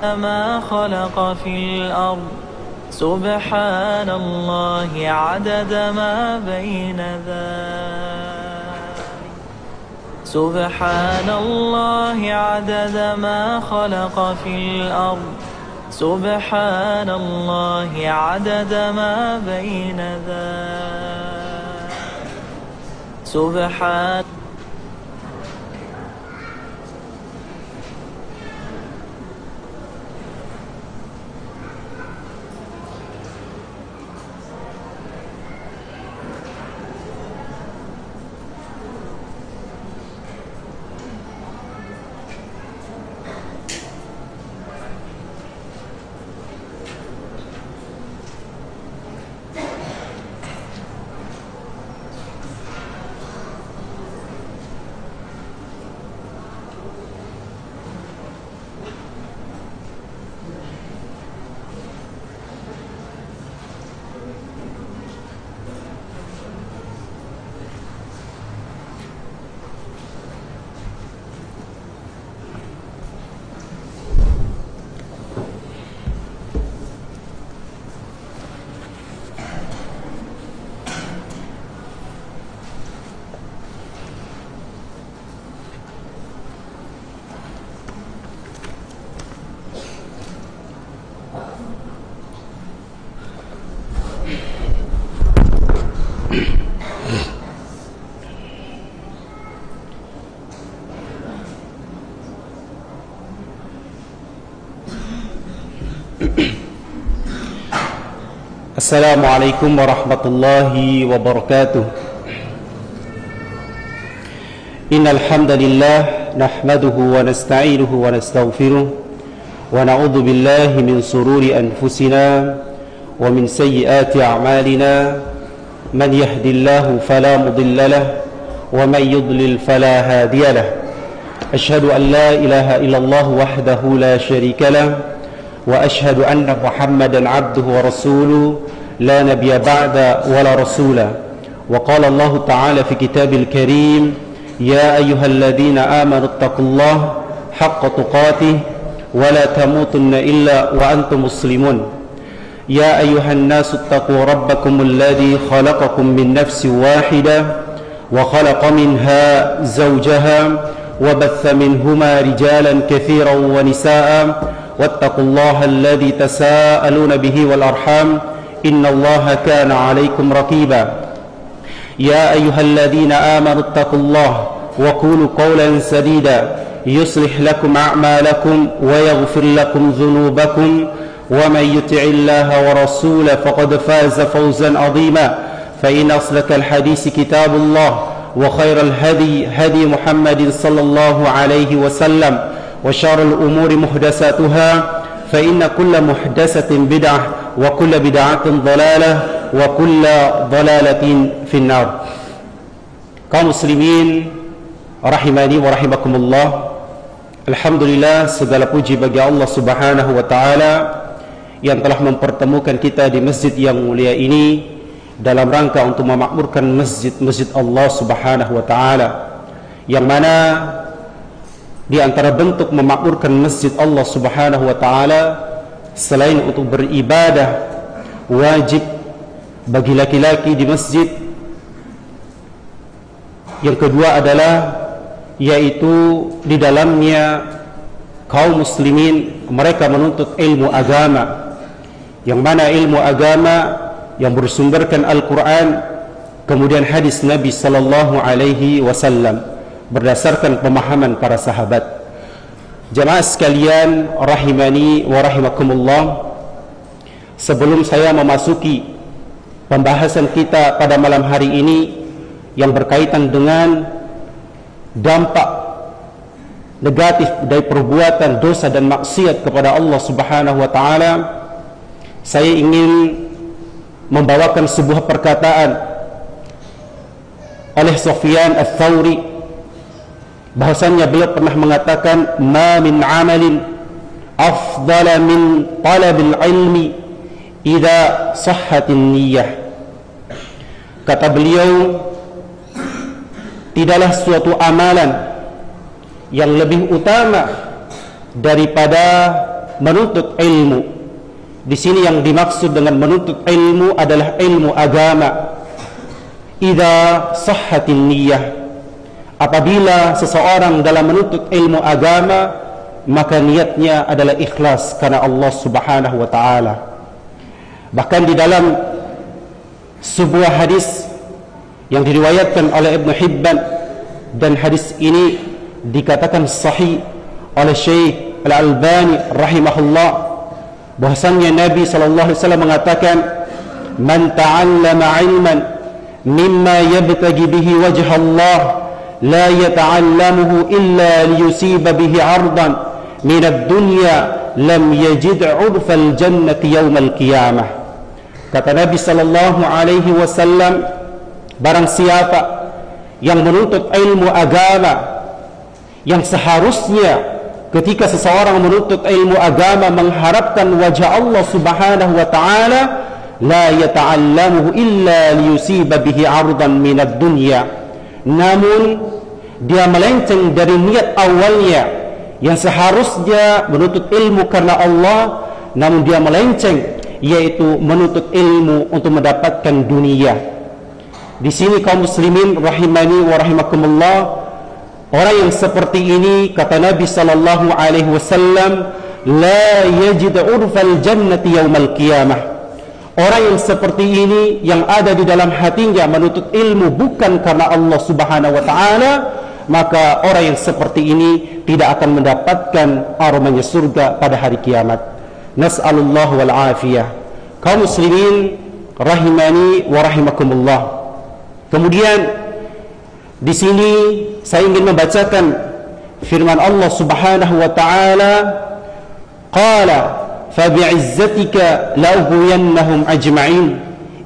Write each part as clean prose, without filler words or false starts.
ما خلق في الأرض سبحان الله عدد ما بين ذلك سبحان الله عدد ما خلق في الأرض سبحان الله عدد ما بين ذلك سبحان Assalamualaikum warahmatullahi wabarakatuh. Innal hamdalillah nahmaduhu wa nasta'inuhu wa nastaghfiruh wa na'udzu billahi min sururi anfusina wa min sayyiati a'malina man yahdihillahu fala mudilla lahu wa man yudlil fala hadiya lahu. Asyhadu an la ilaha illallah wahdahu la syarika lahu wa asyhadu anna Muhammadan 'abduhu wa rasuluhu la nabiyya ba'da wa la rasula. Wa qala Allah ta'ala fi kitabil karim ya ayyuhalladzina amanu taqullaha haqqa tuqatih wa la tamutunna illa wa antum muslimun. Ya ayyuhan nasu taqu rabbakumul ladzi khalaqakum min nafsin wahidah wa khalaqa minha zawjaha wa batha minhuma rijalan katsiran wa nisaa'a wattaqullaha alladzi tasaaluna bihi wal arham innallaha kana 'alaikum raqiba. Ya ayyuhalladzina amanu taqullaha wa qulu qawlan sadida yuslih lakum a'malakum wa yaghfir lakum dhunubakum wa man yuti'illaha wa rasulahu faqad faza fawzan 'azima. Fa in asdaqal hadisi kitabullah wa khairal hadi hadi Muhammadin sallallahu alaihi wasallam wa syarrul umuri muhdatsatuha fa inna kulla muhdatsatin bid'ah wa kulla bid'atin dhalalah wa kulla dhalalatin finnar. Kaum muslimin rahimani wa rahimakumullah, alhamdulillah, segala puji bagi Allah subhanahu wa ta'ala yang telah mempertemukan kita di masjid yang mulia ini dalam rangka untuk memakmurkan masjid-masjid Allah subhanahu wa ta'ala, yang mana di antara bentuk memakmurkan masjid Allah subhanahu wa ta'ala selain untuk beribadah wajib bagi laki-laki di masjid. Yang kedua adalah yaitu di dalamnya kaum muslimin mereka menuntut ilmu agama, yang mana ilmu agama yang bersumberkan Al-Quran kemudian hadis Nabi sallallahu alaihi wasallam berdasarkan pemahaman para sahabat. Jamaah sekalian rahimani wa rahimakumullah, sebelum saya memasuki pembahasan kita pada malam hari ini yang berkaitan dengan dampak negatif dari perbuatan dosa dan maksiat kepada Allah Subhanahu wa taala, saya ingin membawakan sebuah perkataan oleh Sufyan Ats-Tsauri, bahwasannya beliau pernah mengatakan, ma min amalin afdala min talabil ilmi idza sahhatin niyyah. Kata beliau, tidaklah suatu amalan yang lebih utama daripada menuntut ilmu. Di sini yang dimaksud dengan menuntut ilmu adalah ilmu agama. Idza sahhatin niyyah, apabila seseorang dalam menuntut ilmu agama maka niatnya adalah ikhlas karena Allah Subhanahu wa taala. Bahkan di dalam sebuah hadis yang diriwayatkan oleh Ibnu Hibban, dan hadis ini dikatakan sahih oleh Syekh Al-Albani rahimahullah, bahwasannya Nabi sallallahu alaihi wasallam mengatakan, man ta'allama 'ilman mimma yabtaghi bihi wajha Allah la yata'allamuhu illa liyusiba bihi 'ardan min ad-dunya lam yajid 'urfal jannati yaumal qiyamah. Kata Nabi sallallahu alaihi wasallam, barang siapa yang menuntut ilmu agama, yang seharusnya ketika seseorang menuntut ilmu agama mengharapkan wajah Allah Subhanahu wa taala, la yata'allamuhu illa liyusiba bihi 'ardan minad dunya, namun dia melenceng dari niat awalnya yang seharusnya menuntut ilmu karena Allah, namun dia melenceng, yaitu menuntut ilmu untuk mendapatkan dunia. Di sini kaum muslimin rahimani wa rahimakumullah, orang yang seperti ini kata Nabi sallallahu alaihi wasallam, la yajid urfal jannati yaumal qiyamah. Orang yang seperti ini yang ada di dalam hatinya menuntut ilmu bukan karena Allah Subhanahu wa taala, maka orang yang seperti ini tidak akan mendapatkan aromanya surga pada hari kiamat. Nas'alullah wal afiyah. Kaum muslimin rahimani wa rahimakumullah. Kemudian di sini saya ingin membacakan firman Allah Subhanahu wa taala, qala fa bi'izzatika la'ughwiyannahum ajma'in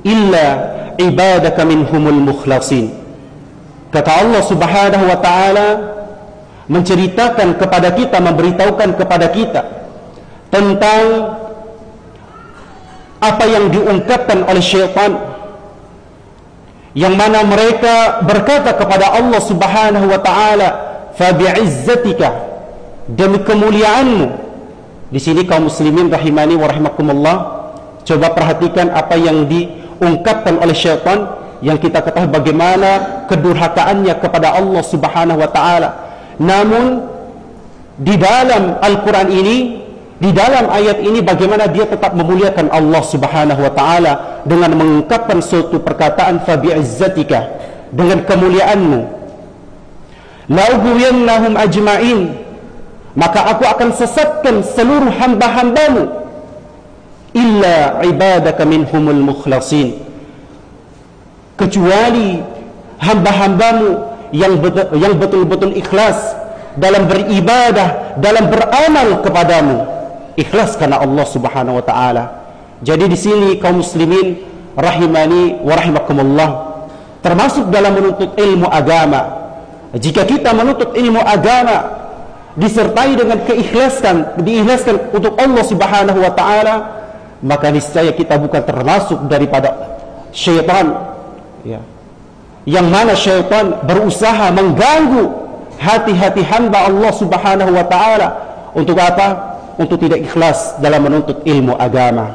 illa ibadaka minhumul mukhlasin. Kata Allah Subhanahu wa taala menceritakan kepada kita, memberitahukan kepada kita tentang apa yang diungkapkan oleh syaitan, yang mana mereka berkata kepada Allah Subhanahu wa taala, fa bi'izzatika, demi kemuliaanmu. Di sini kaum muslimin rahimani wa rahimakumullah, coba perhatikan apa yang diungkapkan oleh syaitan, yang kita ketahui bagaimana kedurhakaannya kepada Allah Subhanahu wa taala. Namun di dalam Al-Qur'an ini, di dalam ayat ini, bagaimana dia tetap memuliakan Allah Subhanahu wa taala dengan mengungkapkan suatu perkataan, fa bi'izzatika, dengan kemuliaanmu, la'ughwiyannahum ajma'in, maka aku akan sesatkan seluruh hamba-hambamu, illa ibadaka minhumul mukhlasin, kecuali hamba-hambamu yang betul-betul ikhlas dalam beribadah, dalam beramal kepadamu, ikhlas karena Allah Subhanahu wa taala. Jadi di sini kaum muslimin rahimani wa rahimakumullah, termasuk dalam menuntut ilmu agama, jika kita menuntut ilmu agama disertai dengan diikhlaskan untuk Allah Subhanahu wa taala, maka niscaya kita bukan termasuk daripada syaitan, ya, yang mana syaitan berusaha mengganggu hati-hati hamba Allah Subhanahu wa taala. Untuk apa? untuk tidak ikhlas dalam menuntut ilmu agama.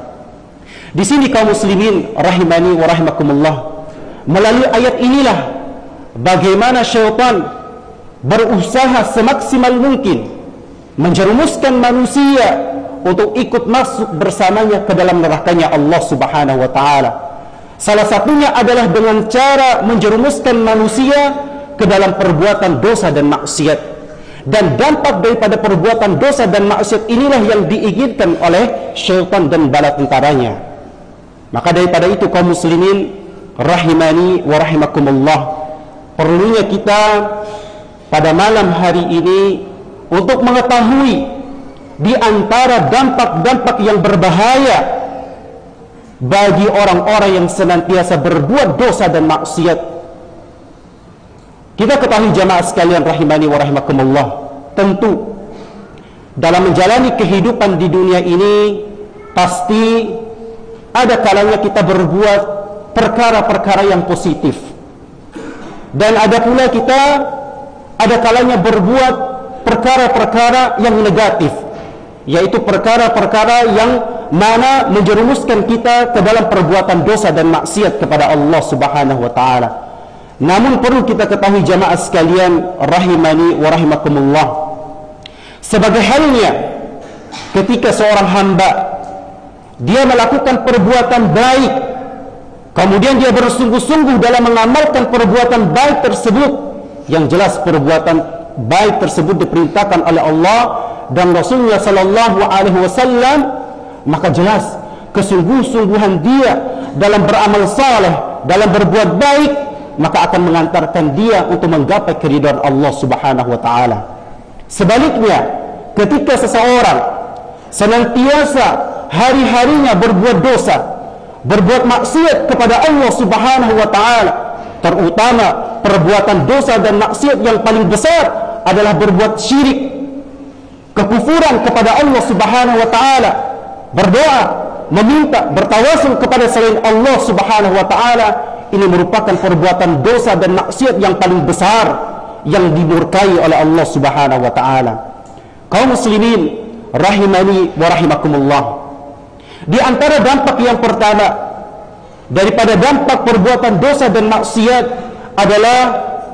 Di sini kaum muslimin rahimani wa rahimakumullah, melalui ayat inilah bagaimana syaitan berusaha semaksimal mungkin menjerumuskan manusia untuk ikut masuk bersamanya ke dalam nerakanya Allah Subhanahu wa taala. Salah satunya adalah dengan cara menjerumuskan manusia ke dalam perbuatan dosa dan maksiat. Dan dampak daripada perbuatan dosa dan maksiat inilah yang diinginkan oleh syaitan dan bala tentaranya. Maka daripada itu kaum muslimin rahimani wa rahimakumullah, perlunya kita pada malam hari ini untuk mengetahui di antara dampak-dampak yang berbahaya bagi orang-orang yang senantiasa berbuat dosa dan maksiat. Kita ketahui jamaah sekalian rahimani wa rahimakumullah, tentu dalam menjalani kehidupan di dunia ini pasti ada kalanya kita berbuat perkara-perkara yang positif, dan ada pula kita ada kalanya berbuat perkara-perkara yang negatif, yaitu perkara-perkara yang mana menjerumuskan kita ke dalam perbuatan dosa dan maksiat kepada Allah Subhanahu wa taala. Namun perlu kita ketahui jamaah sekalian rahimani wa rahimakumullah, sebagai halnya ketika seorang hamba dia melakukan perbuatan baik, kemudian dia bersungguh-sungguh dalam mengamalkan perbuatan baik tersebut, yang jelas perbuatan baik tersebut diperintahkan oleh Allah dan Rasulnya sallallahu alaihi wasallam, maka jelas kesungguh-sungguhan dia dalam beramal saleh, dalam berbuat baik, maka akan mengantarkan dia untuk menggapai keridhaan Allah Subhanahu wa taala. Sebaliknya, ketika seseorang senantiasa hari-harinya berbuat dosa, berbuat maksiat kepada Allah Subhanahu wa taala, terutama perbuatan dosa dan maksiat yang paling besar adalah berbuat syirik, kekufuran kepada Allah Subhanahu wa taala, berdoa, meminta, bertawasul kepada selain Allah Subhanahu wa taala, ini merupakan perbuatan dosa dan maksiat yang paling besar yang dimurkai oleh Allah Subhanahu wa taala. Kaum muslimin rahimani wa rahimakumullah, di antara dampak yang pertama daripada dampak perbuatan dosa dan maksiat adalah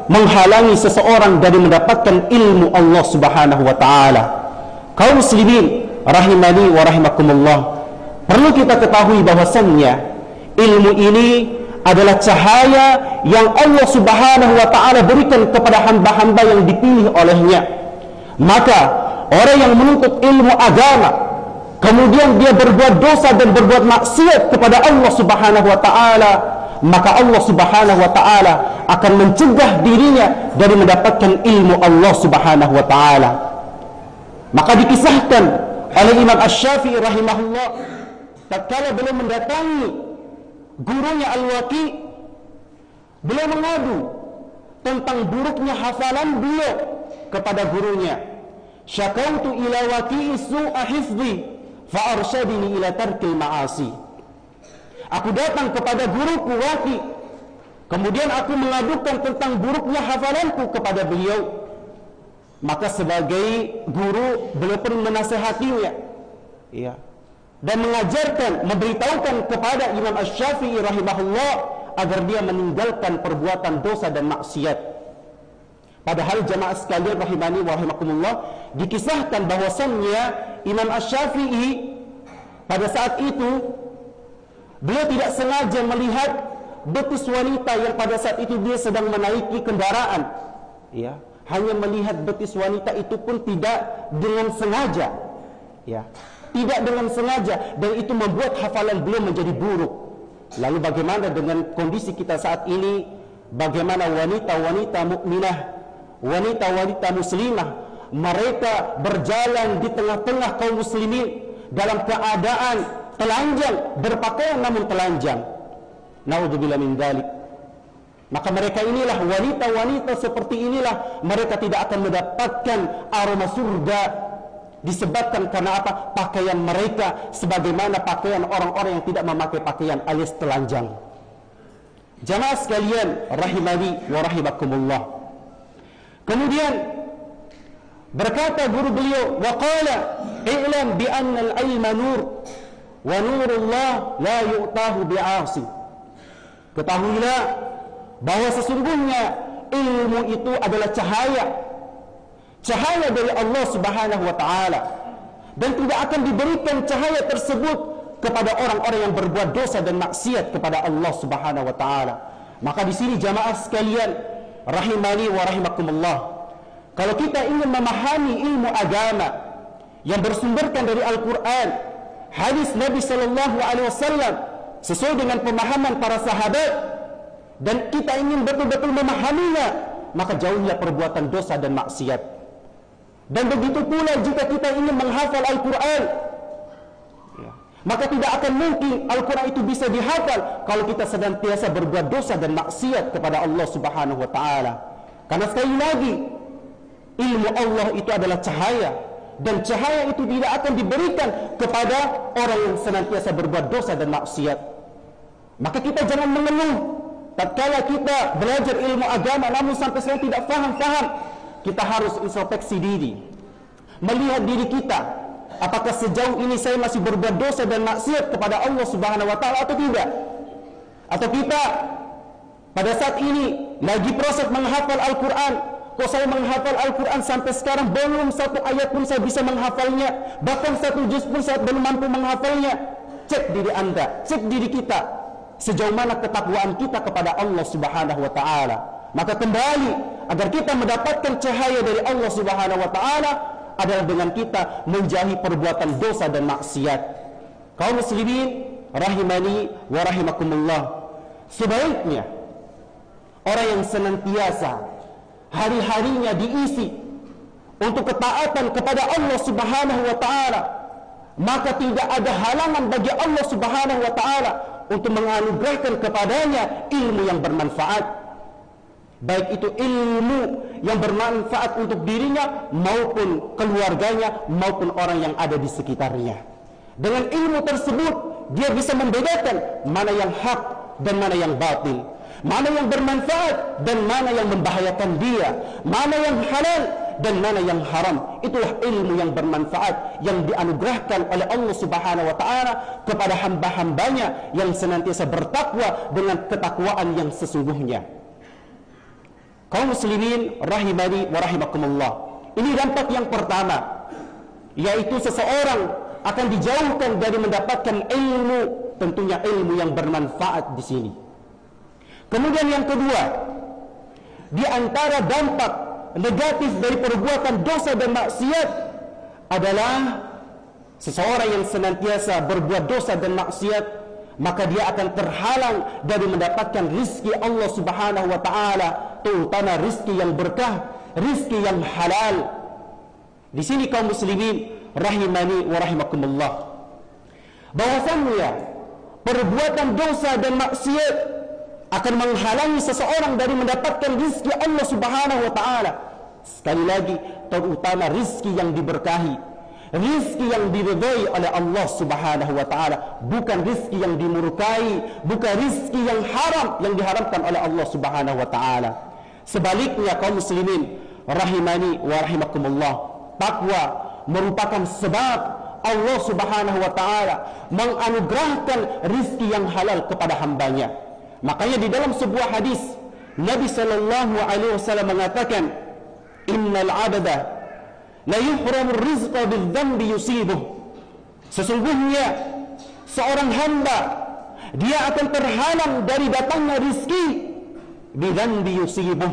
menghalangi seseorang dari mendapatkan ilmu Allah Subhanahu wa taala. Kaum muslimin rahimani wa rahimakumullah, perlu kita ketahui bahwasannya ilmu ini adalah cahaya yang Allah Subhanahu wa taala berikan kepada hamba-hamba yang dipilih olehnya. Maka orang yang menuntut ilmu agama, kemudian dia berbuat dosa dan berbuat maksiat kepada Allah Subhanahu wa taala, maka Allah Subhanahu wa taala akan mencegah dirinya dari mendapatkan ilmu Allah Subhanahu wa taala. Maka dikisahkan oleh Imam Asy-Syafi'i rahimahullah, tatkala beliau mendatangi gurunya Al-Waqi, beliau mengadu tentang buruknya hafalan beliau kepada gurunya. Syakautu ila waqi'i su'a hifdhi fa arsyadini ila tarkil ma'asi. Aku datang kepada guruku Waqi, kemudian aku mengadukan tentang buruknya hafalanku kepada beliau. Maka sebagai guru beliau pun menasihatinya, ya, dan mengajarkan, memberitahukan kepada Imam Asy-Syafi'i rahimahullah agar dia meninggalkan perbuatan dosa dan maksiat. Padahal jamaah sekalian rahimani wa rahimakumullah, dikisahkan bahwasannya Imam Asy-Syafi'i pada saat itu beliau tidak sengaja melihat betis wanita yang pada saat itu dia sedang menaiki kendaraan, ya, hanya melihat betis wanita itu pun tidak dengan sengaja, ya, tidak dengan sengaja, dan itu membuat hafalan beliau menjadi buruk. Lalu bagaimana dengan kondisi kita saat ini? Bagaimana wanita-wanita mukminah, wanita-wanita muslimah, mereka berjalan di tengah-tengah kaum muslimin dalam keadaan telanjang, berpakaian namun telanjang. Naudzubillah min dzalik. Maka mereka inilah, wanita-wanita seperti inilah, mereka tidak akan mendapatkan aroma surga. Disebabkan karena apa? Pakaian mereka sebagaimana pakaian orang-orang yang tidak memakai pakaian alias telanjang. Jamaah sekalian rahimani wa rahimakumullah, kemudian berkata guru beliau, waqala I'lam bi anna al-ilma nur wa nurullah la yu'tahu bi'asi. Ketahuilah bahwa sesungguhnya ilmu itu adalah cahaya dari Allah Subhanahu wa taala, dan tidak akan diberikan cahaya tersebut kepada orang-orang yang berbuat dosa dan maksiat kepada Allah Subhanahu wa taala. Maka di sini jamaah sekalian rahimani wa rahimakumullah, kalau kita ingin memahami ilmu agama yang bersumberkan dari Al-Quran, hadis Nabi sallallahu alaihi wasallam sesuai dengan pemahaman para sahabat, dan kita ingin betul-betul memahaminya, maka jauhilah perbuatan dosa dan maksiat. Dan begitu pula jika kita ingin menghafal Al-Quran, maka tidak akan mungkin Al-Quran itu bisa dihafal kalau kita senantiasa berbuat dosa dan maksiat kepada Allah Subhanahu wa taala. Karena sekali lagi, ilmu Allah itu adalah cahaya, dan cahaya itu tidak akan diberikan kepada orang yang senantiasa berbuat dosa dan maksiat. Maka kita jangan mengeluh tatkala kita belajar ilmu agama namun sampai sekarang tidak faham. Kita harus introspeksi diri, melihat diri kita, apakah sejauh ini saya masih berbuat dosa dan maksiat kepada Allah Subhanahu wa taala atau tidak? Atau kita pada saat ini lagi proses menghafal Al-Quran, kok saya menghafal Al-Quran sampai sekarang belum satu ayat pun saya bisa menghafalnya, bahkan satu juz pun saya belum mampu menghafalnya. Cek diri Anda, cek diri kita, sejauh mana ketakwaan kita kepada Allah Subhanahu wa taala. Maka kembali, agar kita mendapatkan cahaya dari Allah Subhanahu wa taala adalah dengan kita menjauhi perbuatan dosa dan maksiat. Kaum muslimin rahimani wa rahimakumullah, sebaiknya orang yang senantiasa hari-harinya diisi untuk ketaatan kepada Allah Subhanahu wa taala, maka tidak ada halangan bagi Allah Subhanahu wa taala untuk menganugerahkan kepadanya ilmu yang bermanfaat, baik itu ilmu yang bermanfaat untuk dirinya maupun keluarganya maupun orang yang ada di sekitarnya. Dengan ilmu tersebut dia bisa membedakan mana yang hak dan mana yang batil, mana yang bermanfaat dan mana yang membahayakan dia, mana yang halal dan mana yang haram. Itulah ilmu yang bermanfaat yang dianugerahkan oleh Allah Subhanahu wa taala kepada hamba-hambanya yang senantiasa bertakwa dengan ketakwaan yang sesungguhnya. Kaum muslimin rahimani wa rahimakumullah, ini dampak yang pertama, yaitu seseorang akan dijauhkan dari mendapatkan ilmu, tentunya ilmu yang bermanfaat di sini. Kemudian yang kedua, di antara dampak negatif dari perbuatan dosa dan maksiat adalah seseorang yang senantiasa berbuat dosa dan maksiat, maka dia akan terhalang dari mendapatkan rizki Allah Subhanahu wa taala, terutama rizki yang berkah, rizki yang halal. Di sini kaum muslimin rahimani wa rahimakumullah, bahwasannya perbuatan dosa dan maksiat akan menghalangi seseorang dari mendapatkan rizki Allah Subhanahu wa taala. Sekali lagi, terutama rizki yang diberkahi, rizki yang diridhai oleh Allah Subhanahu wa taala, bukan rizki yang dimurkai, bukan rizki yang haram yang diharamkan oleh Allah Subhanahu wa taala. Sebaliknya kaum muslimin rahimani wa rahimakumullah, takwa merupakan sebab Allah Subhanahu wa taala menganugerahkan rizki yang halal kepada hambanya. Makanya di dalam sebuah hadis Nabi sallallahu alaihi wasallam mengatakan, innal 'abda la yuhramu rizqa bidzambi yusibuh. Sesungguhnya seorang hamba dia akan terhalang dari datangnya rizki bidzambi yusibuh,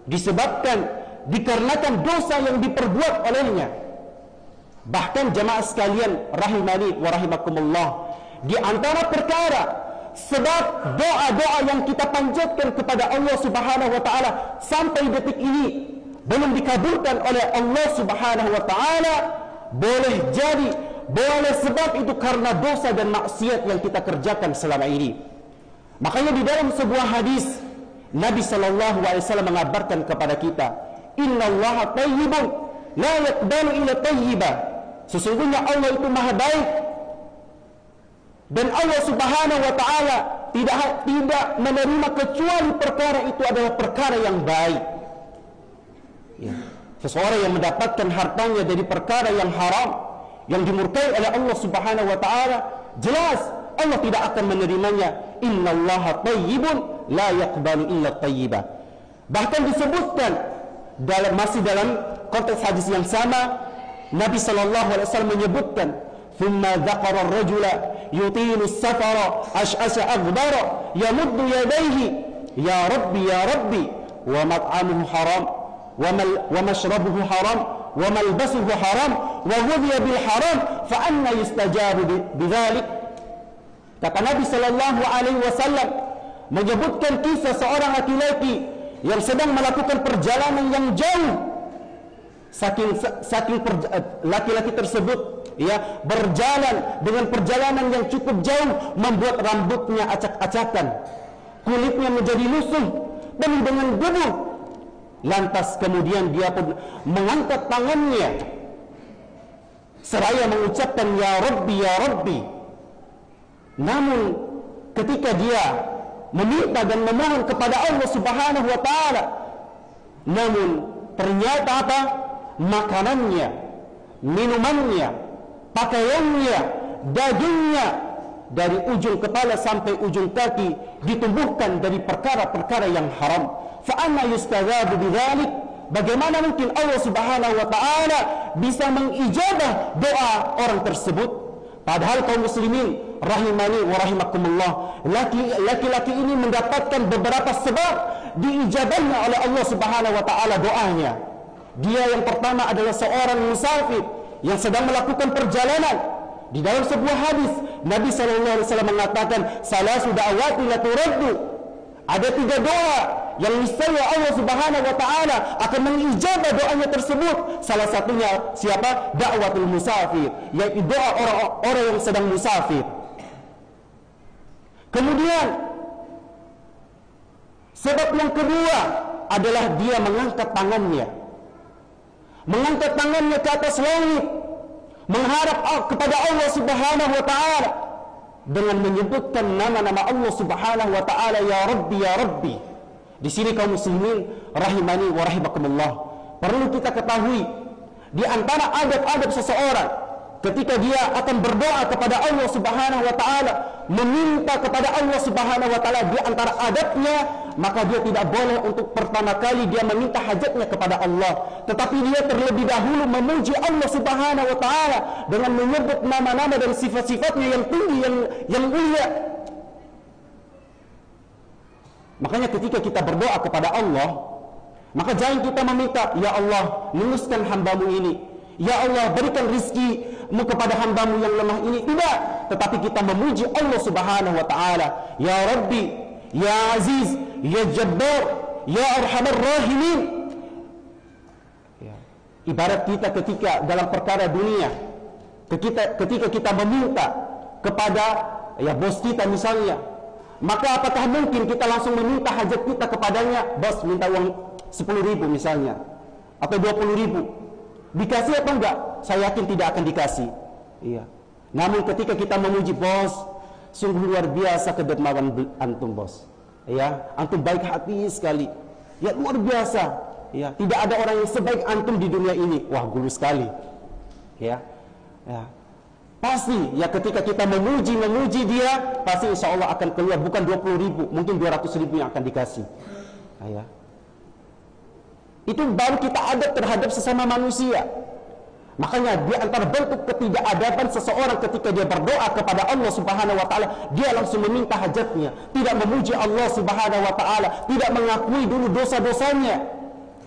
disebabkan dikarenakan dosa yang diperbuat olehnya. Bahkan jamaah sekalian rahimani wa rahimakumullah, di antara perkara sebab doa-doa yang kita panjatkan kepada Allah Subhanahu wa taala sampai detik ini belum dikabulkan oleh Allah Subhanahu wa taala, boleh sebab itu karena dosa dan maksiat yang kita kerjakan selama ini. Makanya di dalam sebuah hadis Nabi sallallahu alaihi wasallam mengabarkan kepada kita, innallaha thayyibun la yaqbalu illa thayyiba. Sesungguhnya Allah itu maha baik, dan Allah Subhanahu wa taala tidak menerima kecuali perkara itu adalah perkara yang baik. Ya. Seseorang yang mendapatkan hartanya dari perkara yang haram, yang dimurkai oleh Allah Subhanahu wa taala, jelas Allah tidak akan menerimanya. Innallaha thayyibun la yaqbalu illa thayyiba. Bahkan disebutkan masih dalam konteks hadis yang sama, Nabi sallallahu alaihi wasallam menyebutkan, "Thumma dzakara ar-rajula yutilu as-safara ash'asa aghbara yamuddu yadayhi ya rabbi wa mat'amuhu haram wa mashrabuhu haram wa malbasuhu haram wa ghudhiya bil haram fa anna yustajabu bidzalik." Kata Nabi sallallahu alaihi wasallam menyebutkan kisah seorang laki-laki yang sedang melakukan perjalanan yang jauh. Saking laki-laki tersebut ya berjalan dengan perjalanan yang cukup jauh, membuat rambutnya acak-acakan, kulitnya menjadi lusuh dan dengan debu. Lantas kemudian dia pun mengangkat tangannya seraya mengucapkan ya Rabbi. Namun ketika dia meminta dan memohon kepada Allah Subhanahu wa taala, namun ternyata apa? Makanannya, minumannya, pakaiannya, dagingnya, dari ujung kepala sampai ujung kaki ditumbuhkan dari perkara-perkara yang haram. Fa anna yustajabu bidzalik? Bagaimana mungkin Allah Subhanahu wa taala bisa mengijabah doa orang tersebut? Padahal kaum muslimin rahimani wa rahimakumullah, laki-laki ini mendapatkan beberapa sebab diijabahnya oleh Allah Subhanahu wa taala doanya. Dia yang pertama adalah seorang musafir yang sedang melakukan perjalanan. Di dalam sebuah hadis Nabi sallallahu alaihi wasallam mengatakan, "Salasu da'awati la turaddu." Ada 3 doa yang niscaya Allah Subhanahu wa taala akan mengijabah doanya tersebut. Salah satunya siapa? Da'watul musafir, yaitu doa orang-orang yang sedang musafir. Kemudian sebab yang kedua adalah dia mengangkat tangannya ke atas langit, mengharap kepada Allah Subhanahu wa taala dengan menyebutkan nama-nama Allah Subhanahu wa taala, ya Rabbi. Di sini kaum muslimin rahimani wa rahimakumullah, perlu kita ketahui di antara adab-adab seseorang ketika dia akan berdoa kepada Allah Subhanahu wa taala, meminta kepada Allah Subhanahu wa taala, di antara adabnya, maka dia tidak boleh untuk pertama kali dia meminta hajatnya kepada Allah, tetapi dia terlebih dahulu memuji Allah Subhanahu wa taala dengan menyebut nama-nama dan sifat-sifatnya yang tinggi, yang mulia. Makanya ketika kita berdoa kepada Allah, maka jangan kita meminta, ya Allah luruskan hambamu ini, ya Allah berikan rizkimu kepada hambamu yang lemah ini. Tidak, tetapi kita memuji Allah Subhanahu wa ta'ala, ya Rabbi, ya Aziz, ya Jabbar, ya Arhamar Rahimin. Ibarat kita ketika dalam perkara dunia, ketika kita meminta kepada bos kita misalnya, maka apakah mungkin kita langsung meminta hajat kita kepadanya? Bos, minta uang 10.000 misalnya, atau 20.000, dikasih atau enggak? Saya yakin tidak akan dikasih. Iya. Namun ketika kita memuji, bos, sungguh luar biasa kedermawan antum, bos. Ya, antum baik hati sekali. Ya, luar biasa. Ya, tidak ada orang yang sebaik antum di dunia ini. Wah, gulu sekali. Ya. Pasti ya ketika kita memuji dia, pasti insya Allah akan keluar bukan 20.000, mungkin 200.000 yang akan dikasih. Ya. Itu baru kita adab terhadap sesama manusia. Makanya di antara bentuk ketidakadaban seseorang ketika dia berdoa kepada Allah Subhanahu wa taala, dia langsung meminta hajatnya, tidak memuji Allah Subhanahu wa taala, tidak mengakui dulu dosa-dosanya.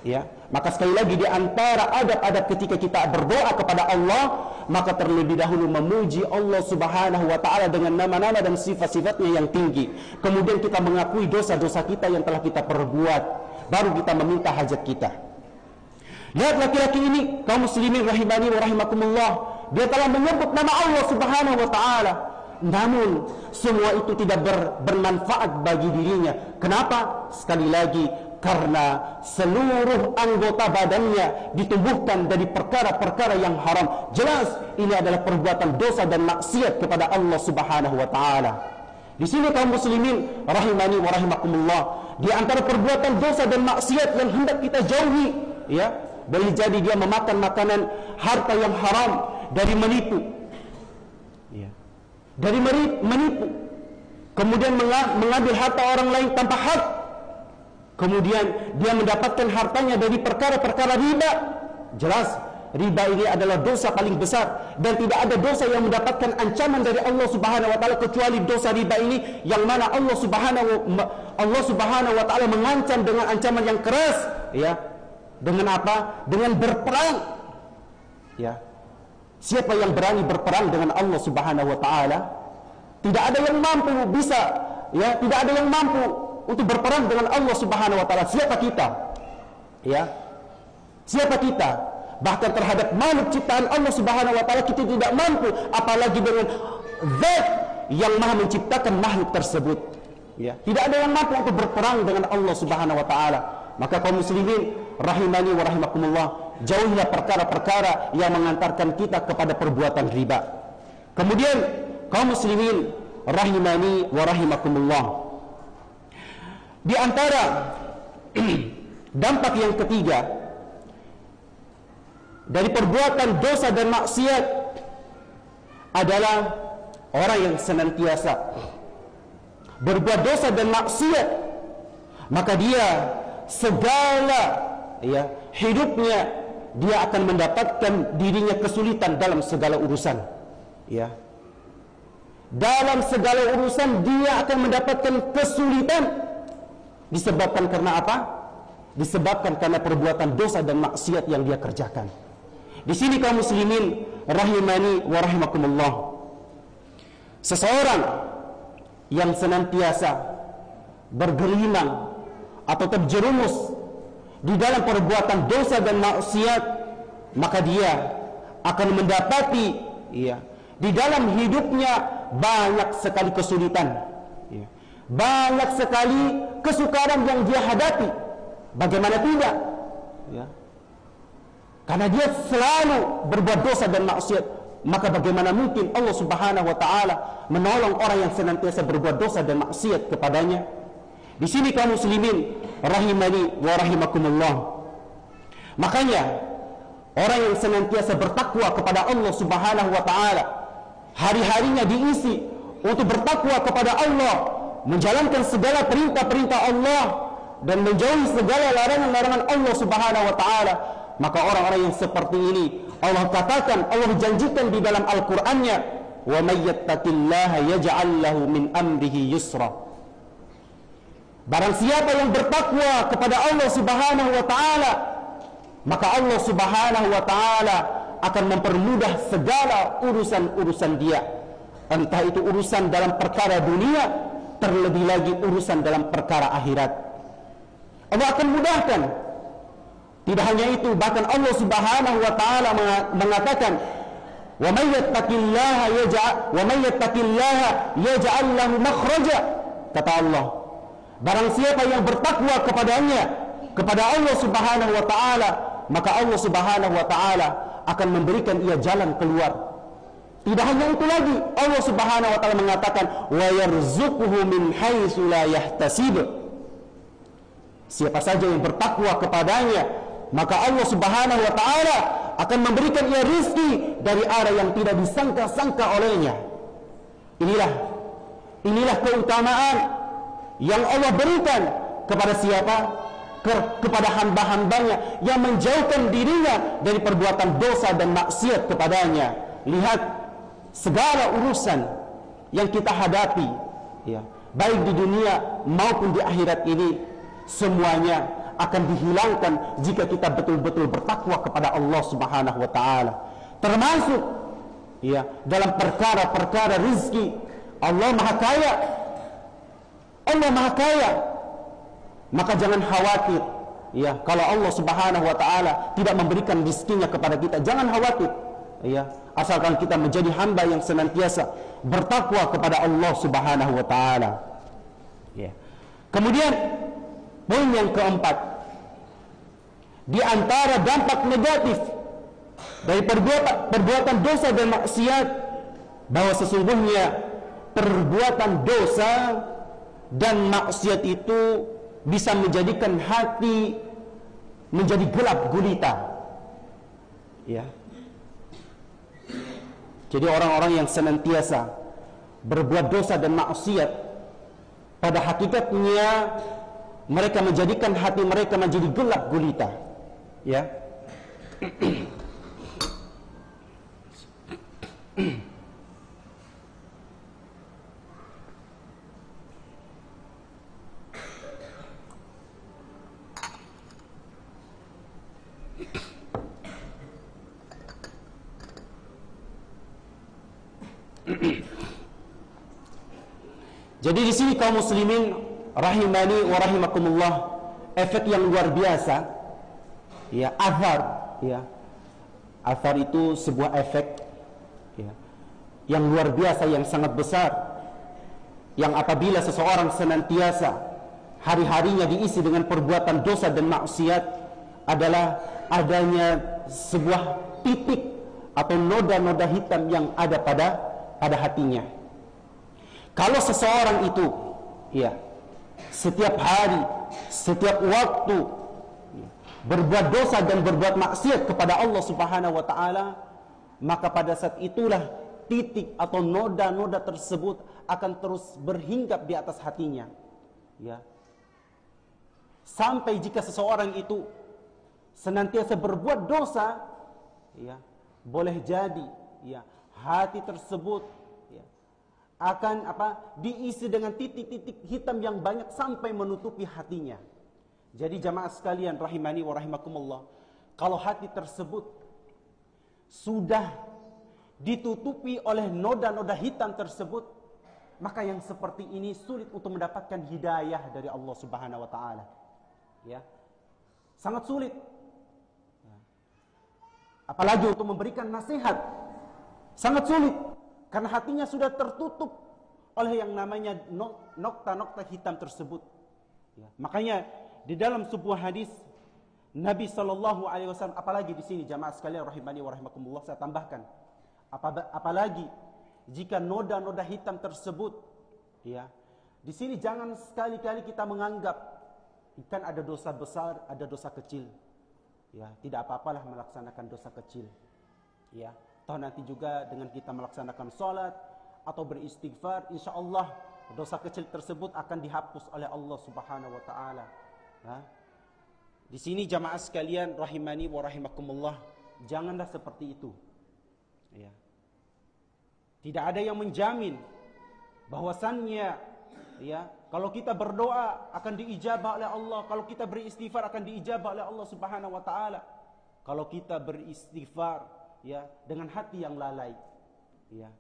Ya, maka sekali lagi di antara adab-adab ketika kita berdoa kepada Allah, maka terlebih dahulu memuji Allah Subhanahu wa taala dengan nama-nama dan sifat-sifatnya yang tinggi. Kemudian kita mengakui dosa-dosa kita yang telah kita perbuat, baru kita meminta hajat kita. Lihat laki-laki ini, kaum muslimin rahimani wa rahimakumullah, dia telah menyebut nama Allah Subhanahu wa taala, namun semua itu tidak bermanfaat bagi dirinya. Kenapa? Sekali lagi, karena seluruh anggota badannya ditumbuhkan dari perkara-perkara yang haram. Jelas ini adalah perbuatan dosa dan maksiat kepada Allah Subhanahu wa taala. Di sini kaum muslimin rahimani wa rahimakumullah, di antara perbuatan dosa dan maksiat yang hendak kita jauhi, ya, boleh jadi dia memakan makanan harta yang haram, dari menipu. Ya. Dari menipu. Kemudian mengambil harta orang lain tanpa hak. Kemudian dia mendapatkan hartanya dari perkara-perkara riba. Jelas riba ini adalah dosa paling besar, dan tidak ada dosa yang mendapatkan ancaman dari Allah Subhanahu wa taala kecuali dosa riba ini, yang mana Allah Subhanahu wa taala mengancam dengan ancaman yang keras, ya. Dengan apa? Dengan berperang. Ya. Siapa yang berani berperang dengan Allah Subhanahu wa taala? Tidak ada yang mampu bisa, ya, tidak ada yang mampu untuk berperang dengan Allah Subhanahu wa taala. Siapa kita? Ya. Siapa kita? Bahkan terhadap makhluk ciptaan Allah Subhanahu wa taala kita tidak mampu, apalagi dengan Zat yang Maha menciptakan makhluk tersebut. Ya, tidak ada yang mampu untuk berperang dengan Allah Subhanahu wa taala. Maka kaum muslimin rahimani wa rahimakumullah, jauhilah perkara-perkara yang mengantarkan kita kepada perbuatan riba. Kemudian kaum muslimin rahimani wa rahimakumullah, di antara dampak yang ketiga dari perbuatan dosa dan maksiat adalah orang yang senantiasa berbuat dosa dan maksiat, maka dia segala, ya, hidupnya dia akan mendapatkan dirinya kesulitan dalam segala urusan, ya. Dalam segala urusan dia akan mendapatkan kesulitan. Disebabkan karena apa? Disebabkan karena perbuatan dosa dan maksiat yang dia kerjakan. Di sini kaum muslimin rahimani wa rahimakumullah, seseorang yang senantiasa bergelimang atau terjerumus di dalam perbuatan dosa dan maksiat, maka dia akan mendapati, ya, di dalam hidupnya banyak sekali kesulitan, ya, banyak sekali kesukaran yang dia hadapi. Bagaimana tidak, ya? Karena dia selalu berbuat dosa dan maksiat, maka bagaimana mungkin Allah Subhanahu wa taala menolong orang yang senantiasa berbuat dosa dan maksiat kepadanya? Di sini kaum muslimin rahimani wa rahimakumullah, makanya orang yang senantiasa bertakwa kepada Allah Subhanahu wa taala, hari-harinya diisi untuk bertakwa kepada Allah, menjalankan segala perintah-perintah Allah dan menjauhi segala larangan-larangan Allah Subhanahu wa taala, maka orang-orang yang seperti ini Allah katakan, Allah janjikan di dalam Al-Qur'annya, wa may yattaqillaha yaj'al lahu min amrihi yusra. Barang siapa yang bertakwa kepada Allah Subhanahu wa taala, maka Allah Subhanahu wa taala akan mempermudah segala urusan-urusan dia, entah itu urusan dalam perkara dunia, terlebih lagi urusan dalam perkara akhirat. Allah akan mudahkan. Tidak hanya itu, bahkan Allah Subhanahu wa taala mengatakan, wa may yattaqillaha yaj'al lahu makhraja. Kata Allah, barang siapa yang bertakwa kepadanya, kepada Allah Subhanahu wa taala, maka Allah Subhanahu wa taala akan memberikan ia jalan keluar. Tidak hanya itu lagi, Allah Subhanahu wa taala mengatakan, wa yarzuquhu min haitsu la yahtasib. Siapa saja yang bertakwa kepadanya, maka Allah Subhanahu wa taala akan memberikan ia rizki dari arah yang tidak disangka-sangka olehnya. Inilah keutamaan yang Allah berikan kepada siapa? Kepada hamba-hambanya yang menjauhkan dirinya dari perbuatan dosa dan maksiat kepadanya. Lihat, segala urusan yang kita hadapi, ya, baik di dunia maupun di akhirat ini, semuanya akan dihilangkan jika kita betul-betul bertakwa kepada Allah Subhanahu wa taala. Termasuk, ya, dalam perkara-perkara rizki. Allah Maha Kaya. Allah Maha Kaya. Maka jangan khawatir, ya, kalau Allah Subhanahu wa taala tidak memberikan rizkinya kepada kita. Jangan khawatir, ya, asalkan kita menjadi hamba yang senantiasa bertakwa kepada Allah Subhanahu wa taala. Ya. Kemudian poin yang keempat, di antara dampak negatif dari perbuatan dosa dan maksiat, bahwa sesungguhnya perbuatan dosa dan maksiat itu bisa menjadikan hati menjadi gelap gulita. Ya. Jadi orang-orang yang senantiasa berbuat dosa dan maksiat, pada hakikatnya mereka menjadikan hati mereka menjadi gelap gulita, ya. Jadi di sini kaum muslimin rahimani wa rahimakumullah, efek yang luar biasa, ya, athar, ya. Athar itu sebuah efek, ya, yang luar biasa, yang sangat besar, yang apabila seseorang senantiasa hari-harinya diisi dengan perbuatan dosa dan maksiat, adalah adanya sebuah titik atau noda-noda hitam yang ada pada hatinya. Kalau seseorang itu, ya, setiap hari, setiap waktu, ya, berbuat dosa dan berbuat maksiat kepada Allah Subhanahu wa taala, maka pada saat itulah titik atau noda-noda tersebut akan terus berhinggap di atas hatinya, ya. Sampai jika seseorang itu senantiasa berbuat dosa, ya, boleh jadi, ya, hati tersebut, ya, akan diisi dengan titik-titik hitam yang banyak sampai menutupi hatinya. Jadi jamaah sekalian rahimani wa rahimakumullah, kalau hati tersebut sudah ditutupi oleh noda-noda hitam tersebut, maka yang seperti ini sulit untuk mendapatkan hidayah dari Allah Subhanahu wa taala. Ya. Sangat sulit. Ya. Apalagi untuk memberikan nasihat. Sangat sulit. Karena hatinya sudah tertutup oleh yang namanya nokta-nokta hitam tersebut. Ya. Makanya di dalam sebuah hadis Nabi Shallallahu Alaihi Wasallam, apalagi di sini jamaah sekalian rahimani wa rahimakumullah, saya tambahkan, apalagi jika noda-noda hitam tersebut, ya, di sini jangan sekali-kali kita menganggap kan ada dosa besar, ada dosa kecil. Ya, tidak apa-apalah melaksanakan dosa kecil. Ya. Toh nanti juga dengan kita melaksanakan sholat atau beristighfar, insya Allah dosa kecil tersebut akan dihapus oleh Allah Subhanahu wa taala. Nah, di sini jamaah sekalian rahimani wa rahimakumullah, janganlah seperti itu. Ya. Tidak ada yang menjamin bahwasannya, ya, kalau kita berdoa akan diijabah oleh Allah, kalau kita beristighfar akan diijabah oleh Allah Subhanahu wa taala. Kalau kita beristighfar, ya, dengan hati yang lalai, ya.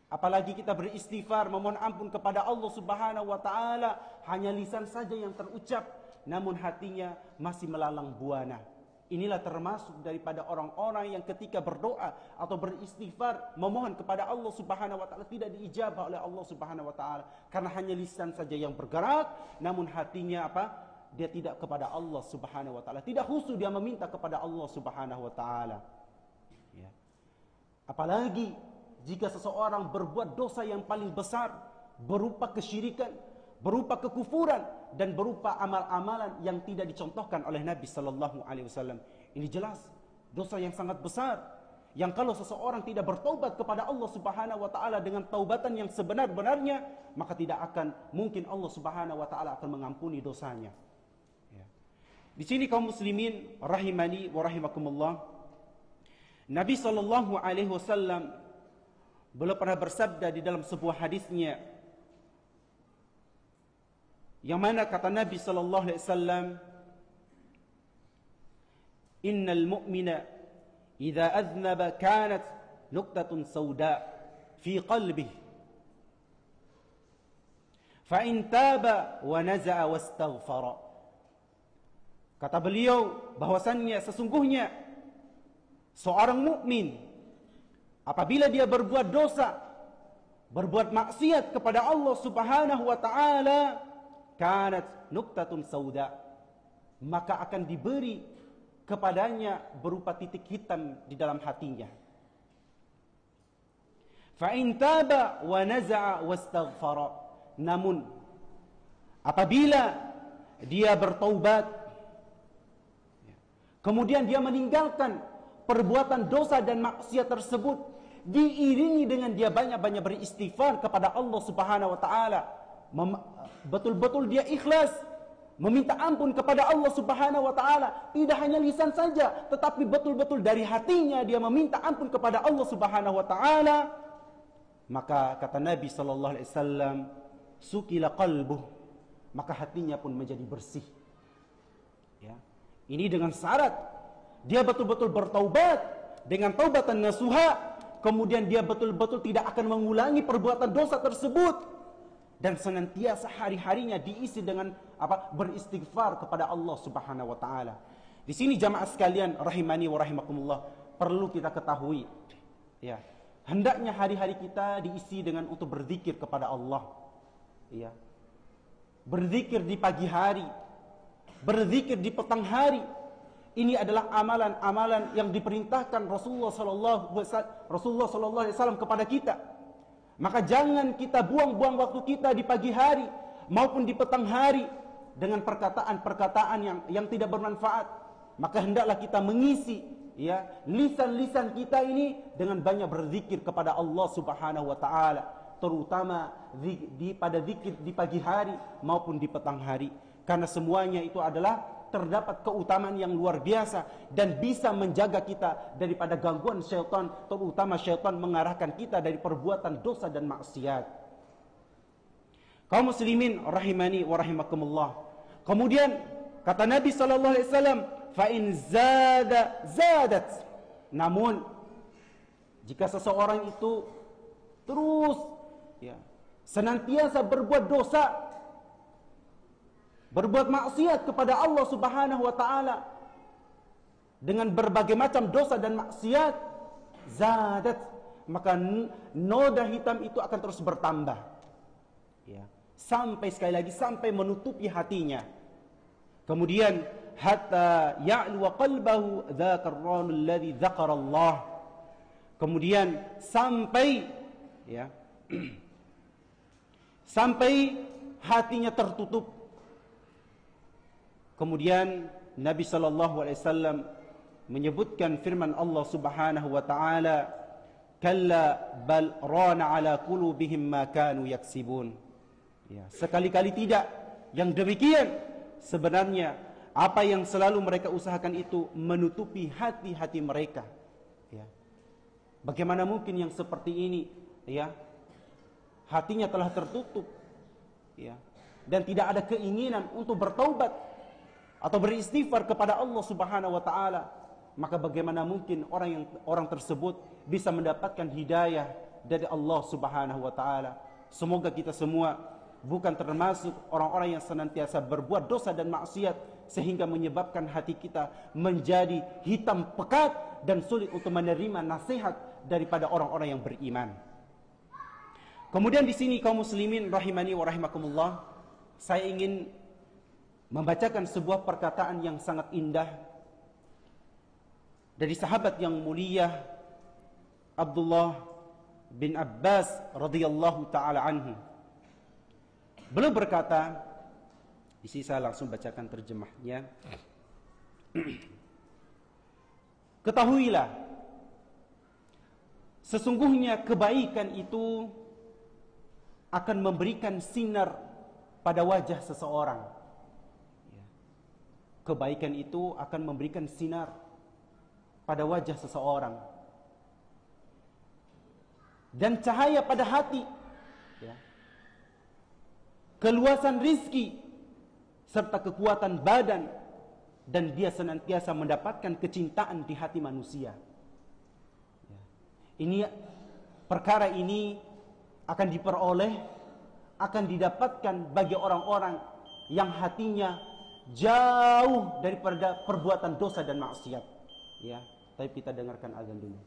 Apalagi kita beristighfar, memohon ampun kepada Allah Subhanahu wa taala, hanya lisan saja yang terucap, namun hatinya masih melalang buana. Inilah termasuk daripada orang-orang yang ketika berdoa atau beristighfar, memohon kepada Allah Subhanahu wa taala, tidak diijabah oleh Allah Subhanahu wa taala, karena hanya lisan saja yang bergerak, namun hatinya dia tidak kepada Allah Subhanahu wa taala, tidak khusyuk dia meminta kepada Allah Subhanahu wa taala. Ya. Apalagi jika seseorang berbuat dosa yang paling besar, berupa kesyirikan, berupa kekufuran, dan berupa amal-amalan yang tidak dicontohkan oleh Nabi sallallahu alaihi wasallam. Ini jelas dosa yang sangat besar, yang kalau seseorang tidak bertaubat kepada Allah Subhanahu wa taala dengan taubatan yang sebenar-benarnya, maka tidak akan mungkin Allah Subhanahu wa taala akan mengampuni dosanya. Di sini kaum muslimin rahimani wa rahimakumullah, Nabi sallallahu alaihi wasallam beliau pernah bersabda di dalam sebuah hadisnya, yang mana kata Nabi sallallahu alaihi wasallam, innal mu'mina idza aznaba kanat nuqtatun sauda fi qalbihi fa in taba wa naza'a wastaghfara. Kata beliau bahwasannya sesungguhnya seorang mukmin apabila dia berbuat dosa, berbuat maksiat kepada Allah Subhanahu wa taala, kanat nuqtatun sauda, maka akan diberi kepadanya berupa titik hitam di dalam hatinya. Fa in taba wa naza'a wastaghfara, namun apabila dia bertaubat, kemudian dia meninggalkan perbuatan dosa dan maksiat tersebut, diiringi dengan dia banyak-banyak beristighfar kepada Allah Subhanahu wa taala, betul-betul dia ikhlas meminta ampun kepada Allah Subhanahu wa taala, tidak hanya lisan saja tetapi betul-betul dari hatinya dia meminta ampun kepada Allah Subhanahu wa taala, maka kata Nabi sallallahu alaihi wasallam, sukila qalbuh, maka hatinya pun menjadi bersih. Ya. Ini dengan syarat dia betul-betul bertaubat dengan taubatan nasuha, kemudian dia betul-betul tidak akan mengulangi perbuatan dosa tersebut, dan senantiasa hari-harinya diisi dengan beristighfar kepada Allah Subhanahu wa taala. Di sini jamaah sekalian rahimani wa rahimakumullah, perlu kita ketahui, ya, hendaknya hari-hari kita diisi dengan untuk berzikir kepada Allah. Ya. Berzikir di pagi hari, berzikir di petang hari. Ini adalah amalan-amalan yang diperintahkan Rasulullah sallallahu alaihi wasallam kepada kita. Maka jangan kita buang-buang waktu kita di pagi hari maupun di petang hari dengan perkataan-perkataan yang tidak bermanfaat. Maka hendaklah kita mengisi, ya, lisan-lisan kita ini dengan banyak berzikir kepada Allah Subhanahu wa taala, terutama pada zikir di pagi hari maupun di petang hari, karena semuanya itu adalah terdapat keutamaan yang luar biasa dan bisa menjaga kita daripada gangguan syaitan, terutama syaitan mengarahkan kita dari perbuatan dosa dan maksiat. Kaum muslimin rahimani wa rahimakumullah. Kemudian kata Nabi sallallahu alaihi wasallam, fa in zadat. Namun jika seseorang itu terus, ya, senantiasa berbuat dosa, berbuat maksiat kepada Allah Subhanahu wa taala dengan berbagai macam dosa dan maksiat, zadat, maka noda hitam itu akan terus bertambah, ya, sampai sekali lagi sampai menutupi hatinya. Kemudian hatta ya'lu qalbahu dzakar ranul ladzi dzakarallah. Kemudian sampai, ya, sampai hatinya tertutup. Kemudian Nabi sallallahu alaihi wasallam menyebutkan firman Allah Subhanahu wa taala, kalla bal rana ala qulubihim ma kanu yaksibun. Ya, sekali-kali tidak, yang demikian sebenarnya apa yang selalu mereka usahakan itu menutupi hati-hati mereka. Ya. Bagaimana mungkin yang seperti ini, ya, hatinya telah tertutup, ya, dan tidak ada keinginan untuk bertaubat atau beristighfar kepada Allah Subhanahu wa taala, maka bagaimana mungkin orang tersebut bisa mendapatkan hidayah dari Allah Subhanahu wa taala. Semoga kita semua bukan termasuk orang-orang yang senantiasa berbuat dosa dan maksiat sehingga menyebabkan hati kita menjadi hitam pekat dan sulit untuk menerima nasihat daripada orang-orang yang beriman. Kemudian di sini kaum muslimin rahimani wa rahimakumullah, saya ingin membacakan sebuah perkataan yang sangat indah dari sahabat yang mulia Abdullah bin Abbas radhiyallahu taala anhu. Beliau berkata, di sini saya langsung bacakan terjemahnya. Ketahuilah, sesungguhnya kebaikan itu akan memberikan sinar pada wajah seseorang. Kebaikan itu akan memberikan sinar pada wajah seseorang dan cahaya pada hati, ya, keluasan rizki serta kekuatan badan, dan dia senantiasa mendapatkan kecintaan di hati manusia. Ya. Perkara ini akan diperoleh, akan didapatkan bagi orang-orang yang hatinya jauh daripada perbuatan dosa dan maksiat. Ya, tapi kita dengarkan azan dulu.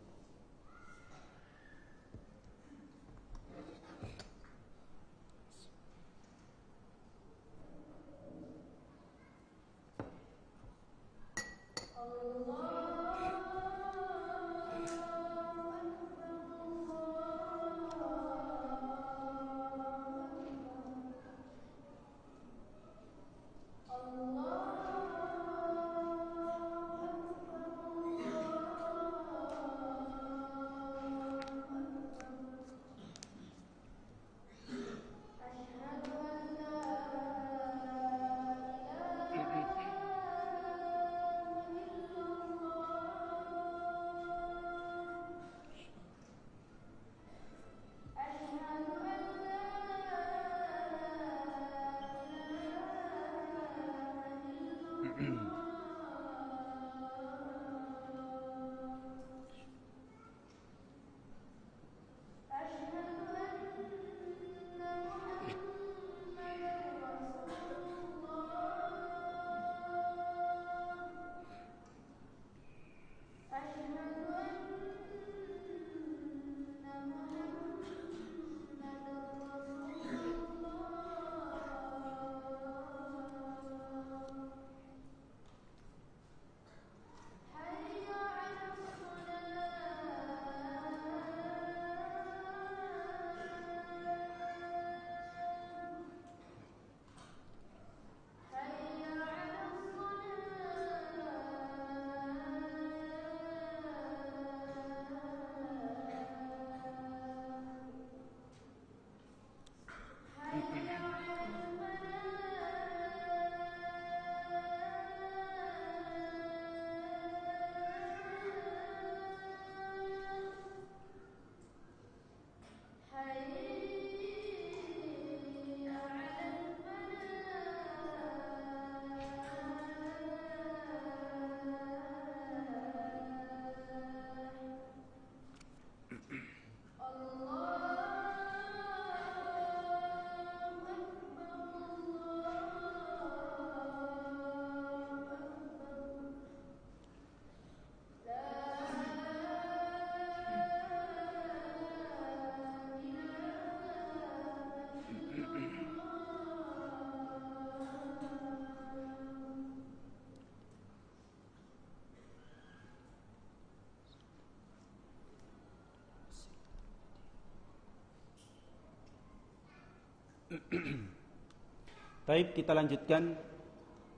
Taib, kita lanjutkan.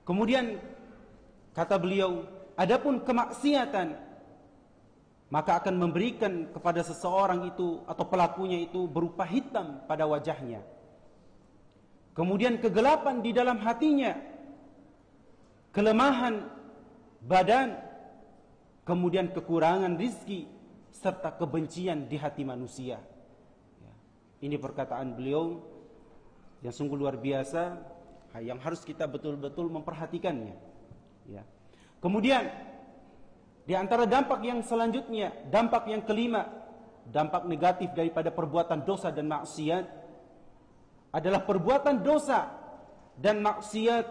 Kemudian kata beliau, adapun kemaksiatan maka akan memberikan kepada seseorang itu atau pelakunya itu berupa hitam pada wajahnya. Kemudian kegelapan di dalam hatinya, kelemahan badan, kemudian kekurangan rizki, serta kebencian di hati manusia. Ini perkataan beliau yang sungguh luar biasa, yang harus kita betul-betul memperhatikannya. Kemudian di antara dampak yang selanjutnya, dampak yang kelima, dampak negatif daripada perbuatan dosa dan maksiat adalah perbuatan dosa dan maksiat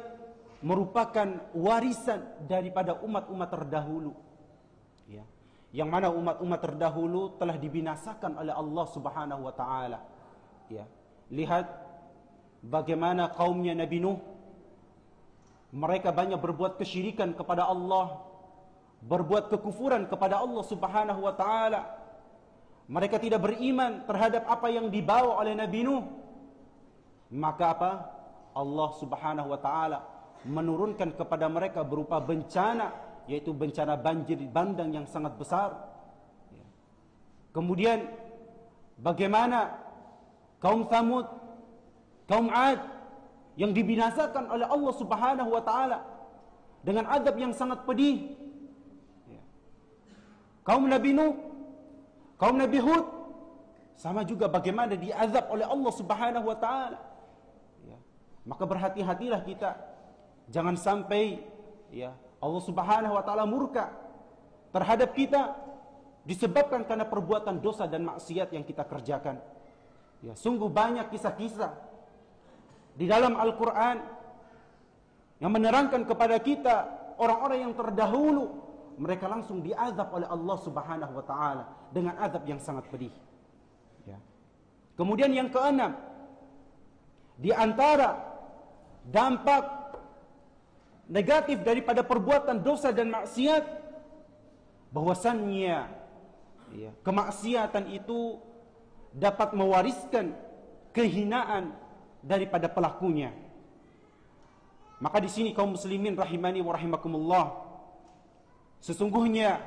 merupakan warisan daripada umat-umat terdahulu. Yang mana umat-umat terdahulu telah dibinasakan oleh Allah Subhanahu wa taala. Lihat bagaimana kaumnya Nabi Nuh. Mereka banyak berbuat kesyirikan kepada Allah, berbuat kekufuran kepada Allah Subhanahu wa taala. Mereka tidak beriman terhadap apa yang dibawa oleh Nabi Nuh. Maka apa? Allah Subhanahu wa taala menurunkan kepada mereka berupa bencana, yaitu bencana banjir bandang yang sangat besar. Kemudian bagaimana kaum Tsamud, kaum Ad yang dibinasakan oleh Allah Subhanahu wa taala dengan azab yang sangat pedih. Kaum Nabi Nuh, kaum Nabi Hud sama juga bagaimana diazab oleh Allah Subhanahu wa taala. Maka berhati-hatilah kita, jangan sampai Allah Subhanahu wa taala murka terhadap kita disebabkan karena perbuatan dosa dan maksiat yang kita kerjakan. Sungguh banyak kisah-kisah di dalam Al-Quran yang menerangkan kepada kita orang-orang yang terdahulu mereka langsung diazab oleh Allah Subhanahu wa taala dengan azab yang sangat pedih. Kemudian yang keenam, di antara dampak negatif daripada perbuatan dosa dan maksiat, bahwasannya kemaksiatan itu dapat mewariskan kehinaan daripada pelakunya. Maka di sini kaum muslimin rahimani wa rahimakumullah, sesungguhnya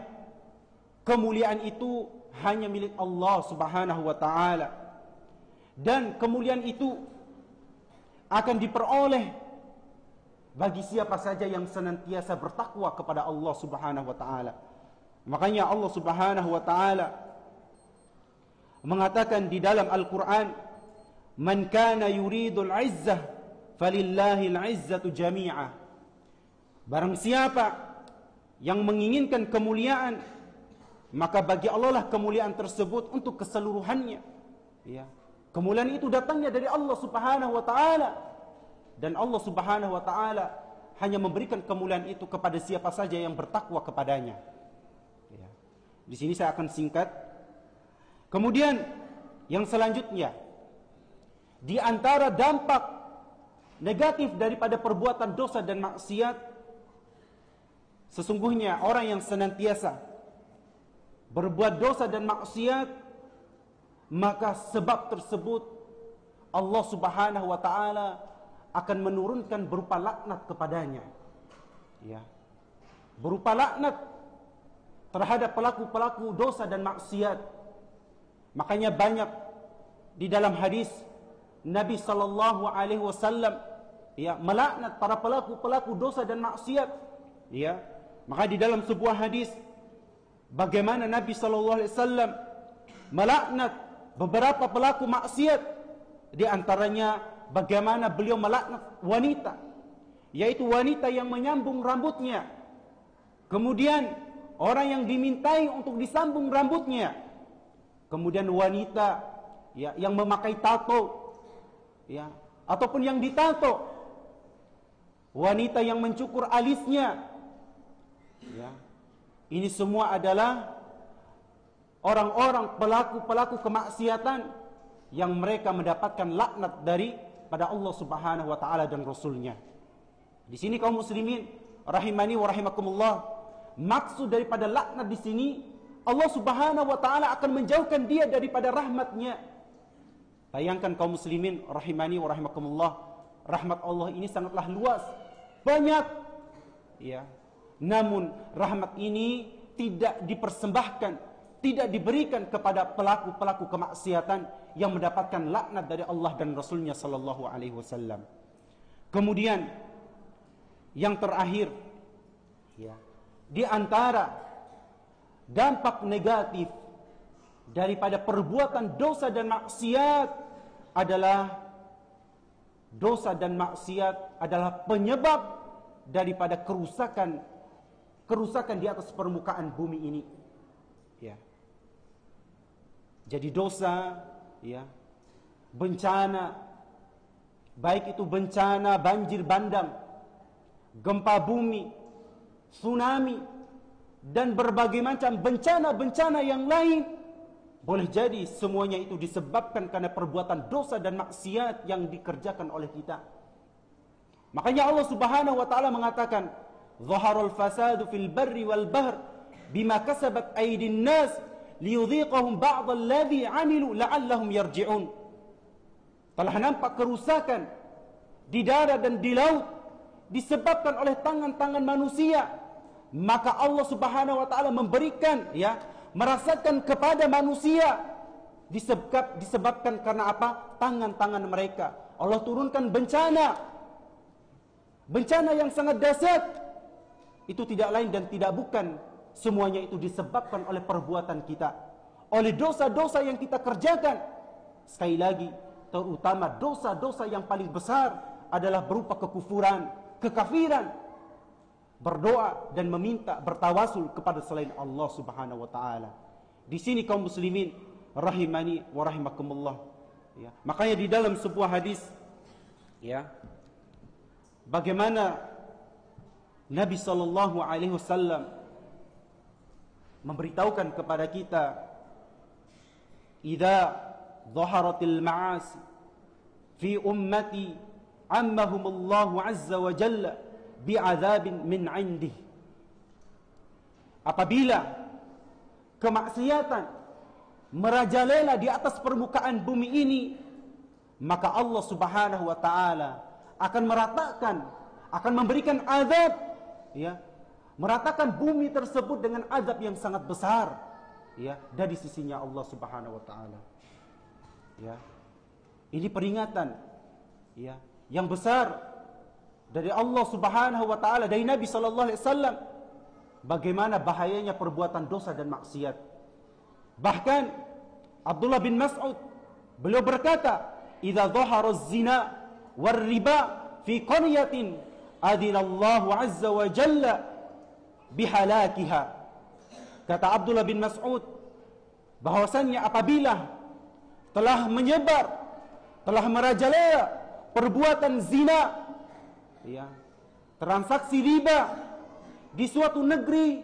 kemuliaan itu hanya milik Allah Subhanahu wa taala, dan kemuliaan itu akan diperoleh bagi siapa saja yang senantiasa bertakwa kepada Allah Subhanahu wa taala. Makanya Allah Subhanahu wa taala mengatakan di dalam Al-Qur'an, "Man kana yuridul 'izzah falillahil 'izzatu jami'ah." Barang siapa yang menginginkan kemuliaan, maka bagi Allah lah kemuliaan tersebut untuk keseluruhannya. Kemuliaan itu datangnya dari Allah Subhanahu wa taala, dan Allah Subhanahu wa taala hanya memberikan kemuliaan itu kepada siapa saja yang bertakwa kepadanya. Di sini saya akan singkat. Kemudian yang selanjutnya, di antara dampak negatif daripada perbuatan dosa dan maksiat, sesungguhnya orang yang senantiasa berbuat dosa dan maksiat, maka sebab tersebut Allah Subhanahu wa taala akan menurunkan berupa laknat kepadanya. Berupa laknat terhadap pelaku-pelaku dosa dan maksiat. Makanya banyak di dalam hadis Nabi sallallahu alaihi wasallam melaknat para pelaku-pelaku dosa dan maksiat. Maka di dalam sebuah hadis bagaimana Nabi sallallahu alaihi wasallam melaknat beberapa pelaku maksiat, di antaranya bagaimana beliau melaknat wanita, yaitu wanita yang menyambung rambutnya. Kemudian orang yang dimintai untuk disambung rambutnya. Kemudian wanita yang memakai tato, ataupun yang ditato. Wanita yang mencukur alisnya. Ini semua adalah orang-orang pelaku-pelaku kemaksiatan yang mereka mendapatkan laknat pada Allah Subhanahu wa taala dan Rasulnya. Di sini kaum muslimin rahimani wa rahimakumullah, maksud daripada laknat di sini Allah Subhanahu wa taala akan menjauhkan dia daripada rahmatnya. Bayangkan kaum muslimin rahimani wa rahimakumullah, rahmat Allah ini sangatlah luas, banyak, ya. Namun rahmat ini tidak dipersembahkan, tidak diberikan kepada pelaku-pelaku kemaksiatan yang mendapatkan laknat dari Allah dan Rasulnya sallallahu alaihi wasallam. Kemudian yang terakhir, ya, di antara dampak negatif daripada perbuatan dosa dan maksiat adalah dosa dan maksiat adalah penyebab daripada kerusakan di atas permukaan bumi ini. Ya. Jadi dosa, ya, bencana, baik itu bencana banjir bandang, gempa bumi, tsunami, dan berbagai macam bencana-bencana yang lain, boleh jadi semuanya itu disebabkan karena perbuatan dosa dan maksiat yang dikerjakan oleh kita. Makanya Allah Subhanahu wa taala mengatakan, "Zaharul fasadu fil barri wal bahr bima kasabat aydin nas liyudhiqahum ba'd alladhi 'amilu la'allahum yarji'un." Telah nampak kerusakan di darat dan di laut disebabkan oleh tangan-tangan manusia. Maka Allah Subhanahu wa taala memberikan, ya, merasakan kepada manusia disebabkan karena apa? Tangan-tangan mereka. Allah turunkan bencana yang sangat dahsyat. Itu tidak lain dan tidak bukan, semuanya itu disebabkan oleh perbuatan kita, oleh dosa-dosa yang kita kerjakan. Sekali lagi, terutama dosa-dosa yang paling besar adalah berupa kekufuran, kekafiran, berdoa dan meminta, bertawasul kepada selain Allah Subhanahu wa taala. Di sini kaum muslimin rahimani wa rahimakumullah, ya. Makanya di dalam sebuah hadis, ya, bagaimana Nabi sallallahu alaihi wasallam memberitahukan kepada kita, "Idza dhaharatil ma'asi fi ummati ammahumullahu azza wa jalla bi'adzabin min 'indih." Apabila kemaksiatan merajalela di atas permukaan bumi ini, maka Allah Subhanahu wa taala akan meratakan, akan memberikan azab, ya, meratakan bumi tersebut dengan azab yang sangat besar, ya, dari sisinya Allah Subhanahu wa taala. Ya. Ini peringatan, ya, yang besar dari Allah Subhanahu wa taala, dari Nabi sallallahu alaihi wasallam, bagaimana bahayanya perbuatan dosa dan maksiat. Bahkan Abdullah bin Mas'ud, beliau berkata, "Idza dhahara az-zina war riba fi qaryatin adinallahu azza wa jalla bihalakiha." Kata Abdullah bin Mas'ud, bahwasannya apabila telah menyebar, telah merajalela perbuatan zina, ya, transaksi riba di suatu negeri,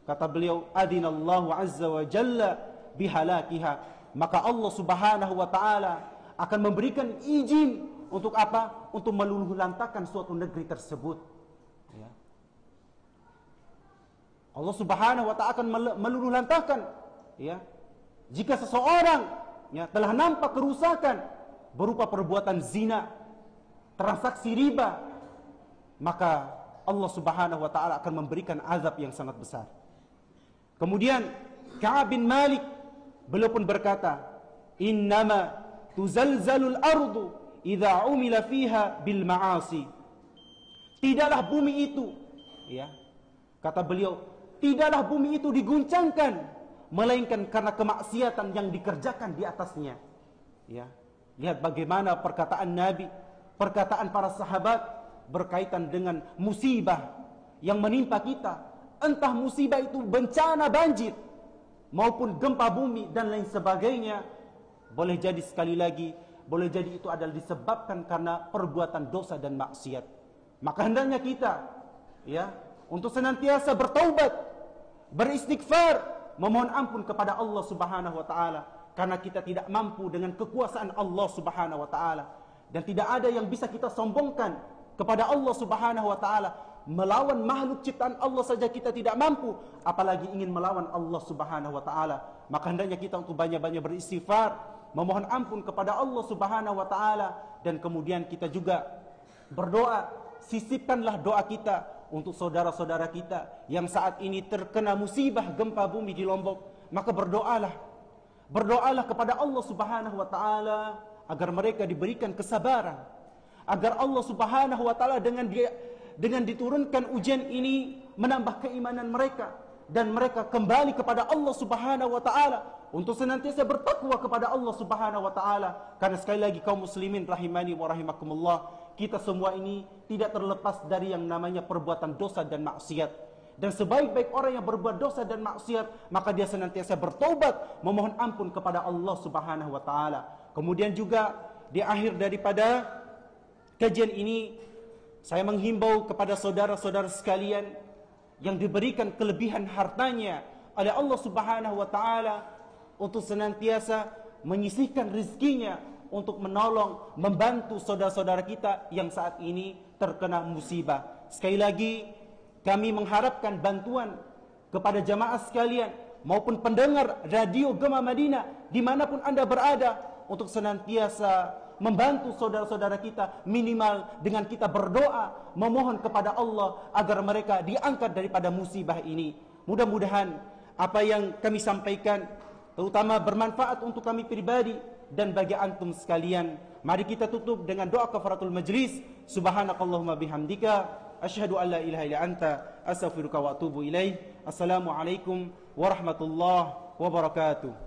kata beliau, adinallahu azza wa jalla bihalakiha, maka Allah Subhanahu wa taala akan memberikan izin untuk apa? Untuk meluluhlantakan suatu negeri tersebut, ya. Allah Subhanahu wa taala akan meluluhlantakan, ya, jika seseorang, ya, telah nampak kerusakan berupa perbuatan zina, transaksi riba, maka Allah Subhanahu wa taala akan memberikan azab yang sangat besar. Kemudian Ka'ab bin Malik, beliau pun berkata, "Innama tuzalzalul ardu idza umila fiha bil ma'asi." Tidaklah bumi itu, ya, kata beliau, tidaklah bumi itu diguncangkan melainkan karena kemaksiatan yang dikerjakan di atasnya. Ya. Lihat bagaimana perkataan Nabi, perkataan para sahabat berkaitan dengan musibah yang menimpa kita, entah musibah itu bencana banjir maupun gempa bumi dan lain sebagainya. Boleh jadi, sekali lagi, boleh jadi itu adalah disebabkan karena perbuatan dosa dan maksiat. Maka hendaknya kita, ya, untuk senantiasa bertaubat, beristighfar, memohon ampun kepada Allah Subhanahu wa taala, karena kita tidak mampu dengan kekuasaan Allah Subhanahu wa taala, dan tidak ada yang bisa kita sombongkan kepada Allah Subhanahu wa taala. Melawan makhluk ciptaan Allah saja kita tidak mampu, apalagi ingin melawan Allah Subhanahu wa taala. Maka hendaknya kita untuk banyak-banyak beristighfar, memohon ampun kepada Allah Subhanahu wa taala, dan kemudian kita juga berdoa, sisipkanlah doa kita untuk saudara-saudara kita yang saat ini terkena musibah gempa bumi di Lombok. Maka berdoalah kepada Allah Subhanahu wa taala agar mereka diberikan kesabaran, agar Allah Subhanahu wa taala dengan diturunkan ujian ini menambah keimanan mereka, dan mereka kembali kepada Allah Subhanahu wa taala untuk senantiasa bertakwa kepada Allah Subhanahu wa taala. Karena sekali lagi kaum muslimin rahimani wa rahimakumullah, kita semua ini tidak terlepas dari yang namanya perbuatan dosa dan maksiat. Dan sebaik-baik orang yang berbuat dosa dan maksiat, maka dia senantiasa bertobat, memohon ampun kepada Allah Subhanahu wa taala. Kemudian juga di akhir daripada kajian ini, saya menghimbau kepada saudara-saudara sekalian yang diberikan kelebihan hartanya oleh Allah Subhanahu wa taala untuk senantiasa menyisihkan rezekinya untuk menolong, membantu saudara-saudara kita yang saat ini terkena musibah. Sekali lagi kami mengharapkan bantuan kepada jamaah sekalian maupun pendengar radio Gema Madinah dimanapun anda berada, untuk senantiasa membantu saudara-saudara kita, minimal dengan kita berdoa, memohon kepada Allah agar mereka diangkat daripada musibah ini. Mudah-mudahan apa yang kami sampaikan terutama bermanfaat untuk kami pribadi dan bagi antum sekalian. Mari kita tutup dengan doa kafaratul majlis. Subhanakallahumma bihamdika asyhadu an la ilaha illa anta astaghfiruka wa atubu ilaik. Assalamualaikum warahmatullahi wabarakatuh.